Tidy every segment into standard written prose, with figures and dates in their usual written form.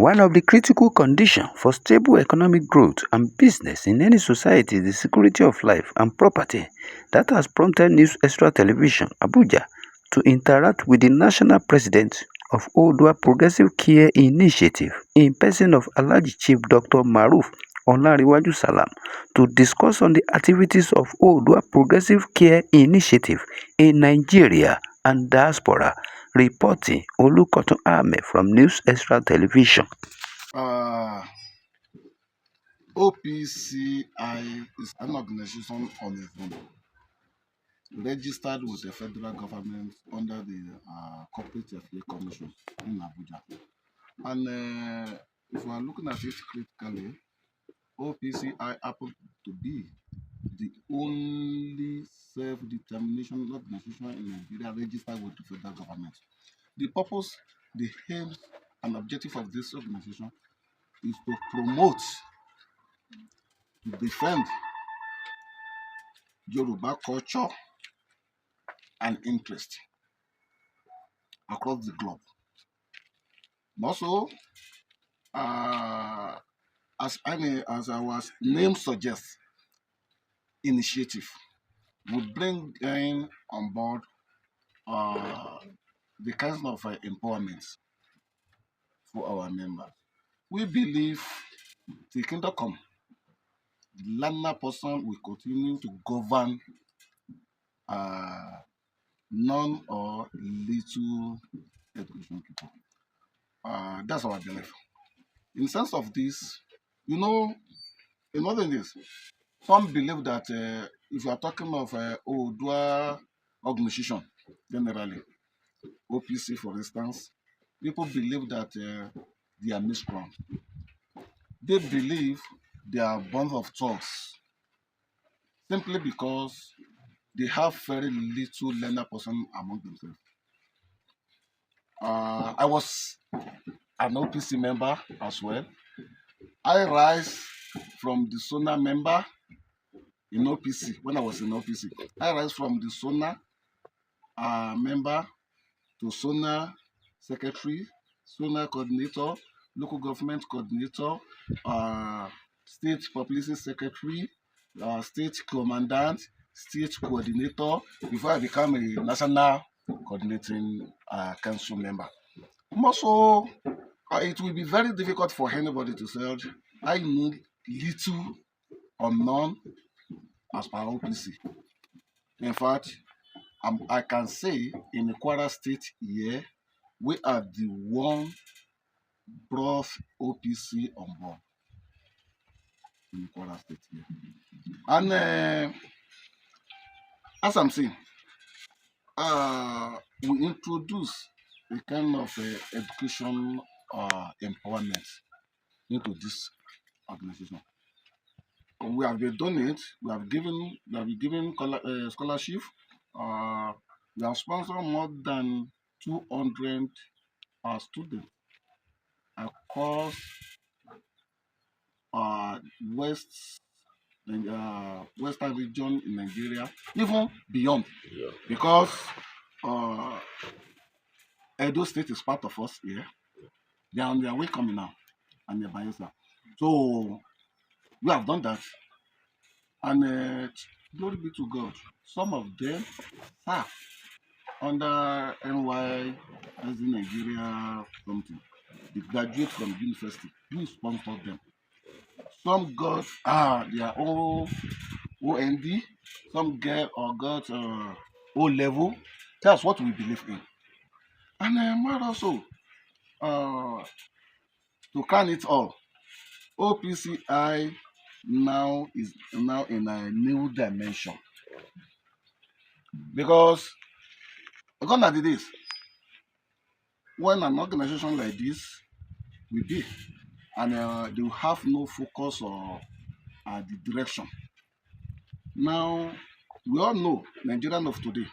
One of the critical conditions for stable economic growth and business in any society is the security of life and property. That has prompted News Extra Television, Abuja, to interact with the national president of Odua Progressive Care Initiative in person of Alhaji Chief Dr.Maruff Olanrewaju Salam to discuss on the activities of Odua Progressive Care Initiative in Nigeria and Diaspora. Reporting Olukoton Ahmed from News Extra Television. OPCI is an organization on its own, registered with the federal government under the Corporate Affairs Commission in Abuja. And if we are looking at it critically, OPCI happens to be the only self-determination organization in Nigeria registered with the federal government. The purpose, the aims, and objective of this organization is to promote, to defend Yoruba culture and interest across the globe. Also, as our name suggests, initiative would bring in on board the kinds of empowerment for our members. We believe the kingdom come, the landlord person will continue to govern none or little education people. That's our belief. In sense of this, another thing is, some believe that if you are talking of Odua organization, generally, OPC for instance, people believe that they are miscreant. They believe they are a bunch of thugs simply because they have very little learner person among themselves. I was an OPC member as well. I rise from the SONA member in OPC when I was in OPC. I rise from the SONA member to SONA secretary, SONA coordinator, local government coordinator, state publicity secretary, state commandant, state coordinator, before I become a national coordinating council member. Also, it will be very difficult for anybody to say, I know little or none as per OPC. In fact, I can say in the Kwara State here, we are the one brought OPC on board in the Kwara State here. And as I'm saying, we introduce a kind of education empowerment into this organization. We have been doing it. We have been given scholarship. We have sponsored more than 200 students across western region in Nigeria, even beyond, because Edo State is part of us here. They are on their way coming now, and they're Bayelsa. So we have done that, and glory be to God. Some of them serve under NYSC Nigeria something. They graduate from university. We sponsored them. Some got their own OND. Some got O level. That's what we believe in. And also, to can it all, OPCI now is now in a new dimension, because gone are the days when an organization like this will be, and they will have no focus or the direction. Now, we all know Nigerian of today,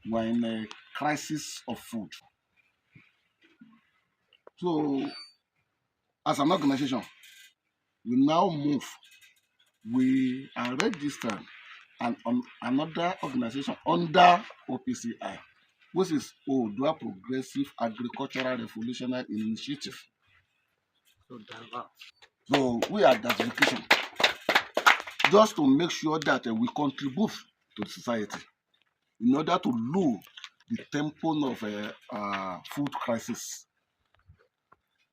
we're in a crisis of food. So, as an organization, we now move. We are registered and on another organization under OPCI, which is Odua Progressive Agricultural Revolutionary Initiative. So we are diversification just to make sure that we contribute to the society in order to lower the tempo of food crisis.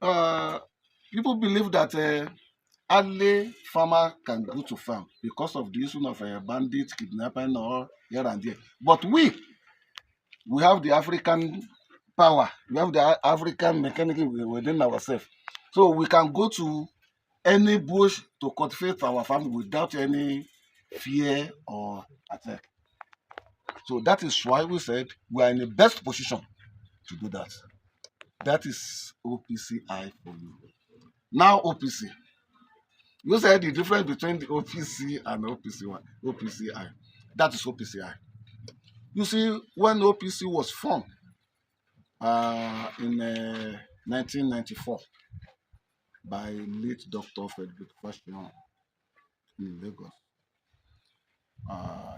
People believe that only farmer can go to farm because of the issue of bandits, kidnapping, or here and there. But we have the African power. We have the African mechanism within ourselves. So we can go to any bush to cultivate our farm without any fear or attack. So that is why we said we are in the best position to do that. That is OPCI for you. Now OPC. You said the difference between the OPC and OPCI. That is OPCI. You see, when OPC was formed in 1994 by late Dr. Frederick Fashion in Lagos,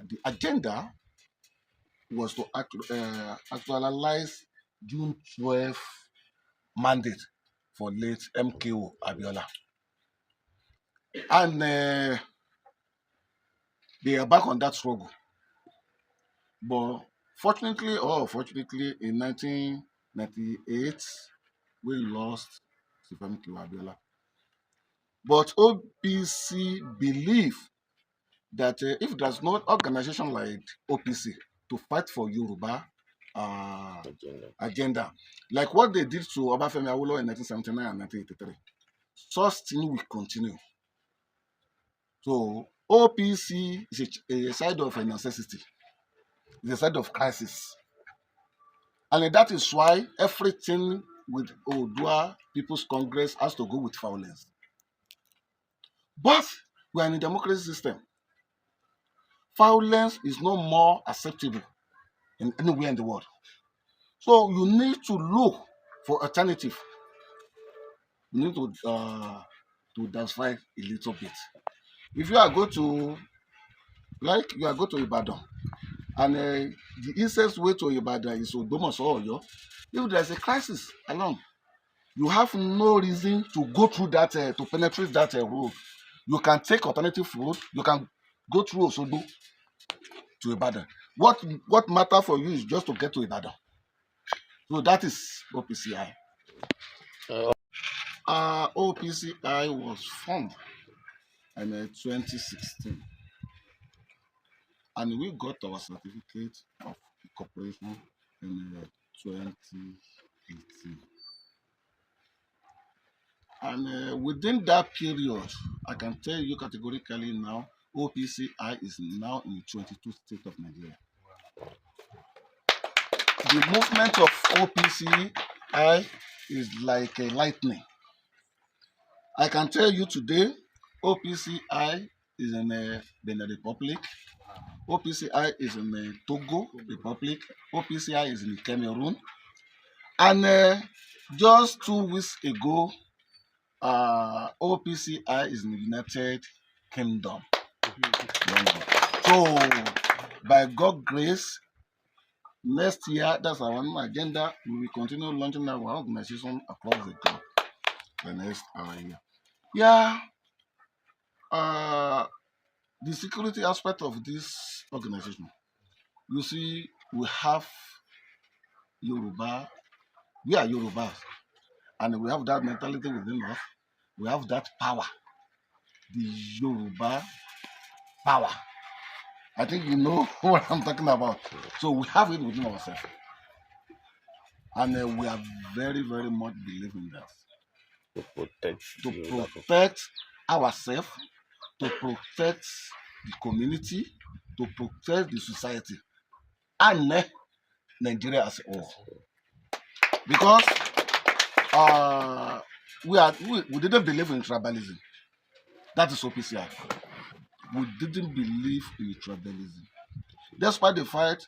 the agenda was to actualize June 12 mandate for late MKO Abiola. And they are back on that struggle. But fortunately or unfortunately, in 1998, we lost MKO Abiola. But OPC believe that if there's no organization like OPC to fight for Yoruba agenda, like what they did to Obafemi Awolowo in 1979 and 1983, such thing will continue. So OPC is a side of a necessity, it's a side of crisis. And that is why everything with Odua People's Congress has to go with violence. But we are in a democracy system. Violence is no more acceptable in anywhere in the world. So you need to look for alternative. You need to diversify a little bit. If you are going to Ibadan, and the easiest way to Ibadan is Odomoso or Oyo, if there's a crisis along, you have no reason to go through that to penetrate that road. You can take alternative road. You can go through Osogbo to Ibadan. What matter for you is just to get to Ibadan. So that is OPCI. OPCI was formed in 2016, and we got our certificate of incorporation in 2018. And within that period, I can tell you categorically now, OPCI is now in 22 states of Nigeria. The movement of OPCI is like a lightning. I can tell you today, OPCI is in Benin Republic, OPCI is in Togo Republic, OPCI is in Cameroon, and just 2 weeks ago, OPCI is in the United Kingdom. So, by God's grace, next year, that's our new agenda. We will continue launching our organization across the globe the next year. Yeah, the security aspect of this organization. You see, we have Yoruba. We are Yorubas, and we have that mentality within us. We have that power, the Yoruba power. I think you know what I'm talking about. So we have it within ourselves. And we are very, very much believing that. To protect ourselves, to protect the community, to protect the society, and Nigeria as a whole. Because we didn't believe in tribalism. That is OPCI. We didn't believe in tribalism. Despite the fact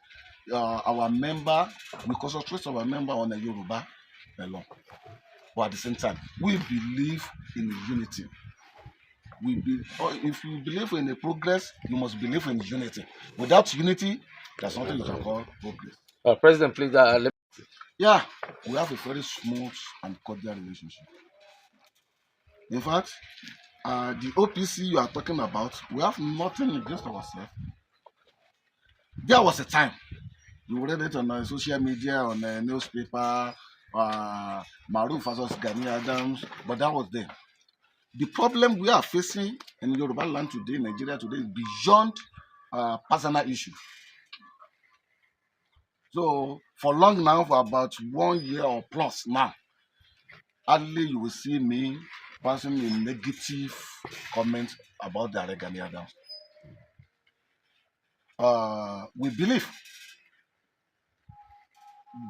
our member, we concentrate our member on the Yoruba alone. But at the same time, we believe in unity. If you believe in the progress, you must believe in unity. Without unity, there's nothing you can call progress. President, please. Yeah, we have a very smooth and cordial relationship. In fact, the OPC you are talking about, we have nothing against ourselves. There was a time you read it on social media, on a newspaper, Maruff versus Gani Adams, but that was there. The problem we are facing in Yoruba land today, Nigeria today, is beyond personal issue. So for long now, for about 1 year or plus now, hardly you will see me passing a negative comment about the Gani Adams. We believe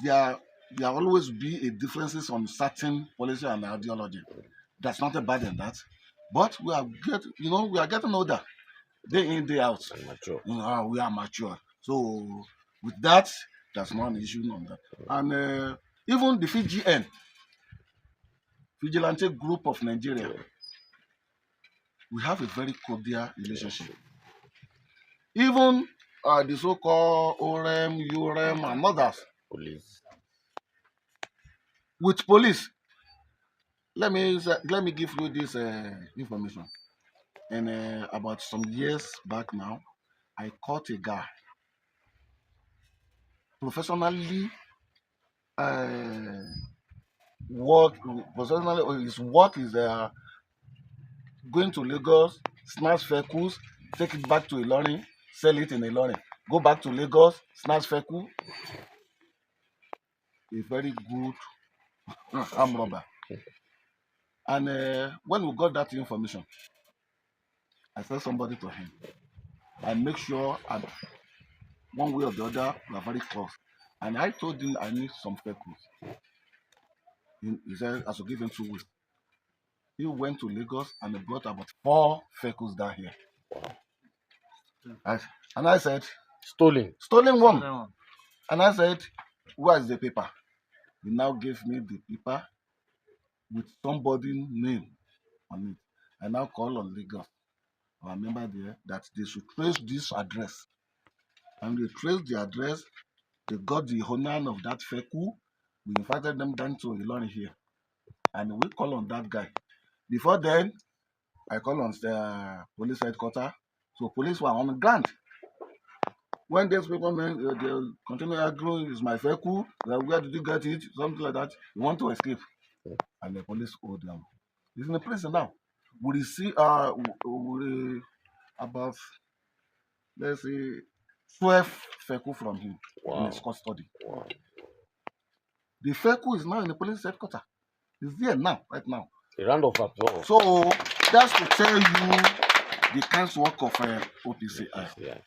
there always be a differences on certain policy and ideology. That's not bad in that, but we are getting older, day in day out. Mature. We are mature. So with that, that's not an issue on that. And even the VGN, Vigilante Group of Nigeria, we have a very cordial relationship. Even the so-called OREM, UREM, and others. Police. With police, let me give you this information. And about some years back now, I caught a guy professionally his work is going to Lagos, snatch vehicles, take it back to Ilorin, sell it in Ilorin, go back to Lagos, snatch vehicle. A very good arm robber. And when we got that information, I sent somebody to him. I make sure one way or the other we are very close. And I told him I need some vehicles. He said I should give him 2 weeks. He went to Lagos and he brought about 4 vehicles down here. And I said, Stolen one. And I said, where is the paper? He now gave me the paper with somebody's name on it. I now call on Lagos, our member there, that they should trace this address. And they traced the address. They got the owner of that vehicle. We invited them down to Ilorin here. And we call on that guy. Before then, I call on the police headquarters. So police were on the ground. When these people they continue arguing, it's my vehicle, where did you get it? Something like that. You want to escape. And the police hold them. He's in the prison now. We see about, let's say, 12 vehicle from him in his custody. Wow. The vehicle is now in the police headquarters. It's there now, right now. A round of applause. So that's to tell you the kinds of work of OPCI. Yeah.